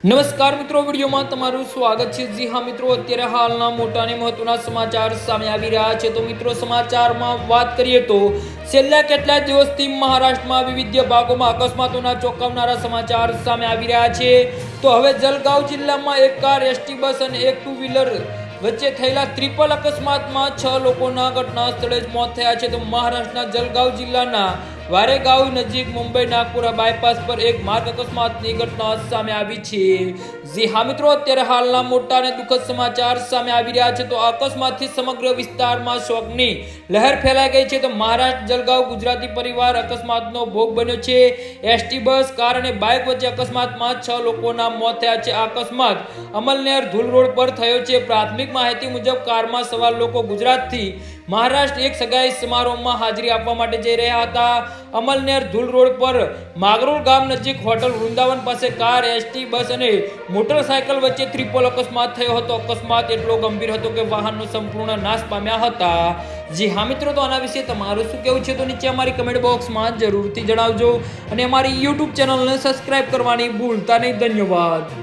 નમસ્કાર મિત્રો, વિડીયોમાં તમારું સ્વાગત છે। જી હા મિત્રો, અત્યારે હાલના મોટા અને મહત્વના સમાચાર સામે આવી રહ્યા છે। તો મિત્રો, સમાચારમાં વાત કરીએ તો છેલ્લા કેટલાક દિવસથી મહારાષ્ટ્રમાં વિવિધ ભાગોમાં અકસ્માતોના ચોંકાવનારા સમાચાર સામે આવી રહ્યા છે। તો હવે જલગાંવ જિલ્લામાં એક કાર, એસટી બસ અને એક ટુ વ્હીલર વચ્ચે થયેલા ટ્રિપલ અકસ્માતમાં 6 લોકોના ઘટના સ્થળે જ મોત થયા છે। તો મહારાષ્ટ્રના જલગાંવ જિલ્લાના વારેગાંવ નજીક મુંબઈ નાગપુરા બાયપાસ પર એક માર્ગ અકસ્માતની ઘટના સામે આવી છે। જી હા મિત્રો, અત્યારે હાલના મોટા અને દુઃખદ સમાચાર સામે આવી રહ્યા છે। તો આ અકસ્માતથી સમગ્ર વિસ્તારમાં શોકની લહેર ફેલાઈ ગઈ છે। તો મહારાષ્ટ્ર જલગાંવ ગુજરાતી પરિવાર અકસ્માતનો ભોગ બન્યો છે। એસટી બસ, કાર અને બાઇક વચ્ચે અકસ્માતમાં 6 લોકોના મોત થયા છે। આ અકસ્માત અમલનેર ધુલ રોડ પર થયો છે। પ્રાથમિક માહિતી મુજબ કારમાં સવાર લોકો ગુજરાતથી મહારાષ્ટ્ર એક સગાઈ સમારોહમાં હાજરી આપવા માટે જઈ રહ્યા હતા। અમલનેર ધુલ રોડ પર માગરોળ ગામ નજીક હોટલ વૃંદાવન પાસે કાર, એસટી બસ અને મોટરસાયકલ વચ્ચે ટ્રિપલ અકસ્માત થયો હતો। અકસ્માત એટલો ગંભીર હતો કે વાહનો સંપૂર્ણ નાશ પામ્યા હતા। જી હા મિત્રો, તો આના વિશે તમારું શું કહેવું છે તો નીચે અમારી કમેન્ટ બોક્સમાં જરૂરથી જણાવજો અને અમારી YouTube ચેનલને સબસ્ક્રાઇબ કરવાની ભૂલતા નહીં। ધન્યવાદ।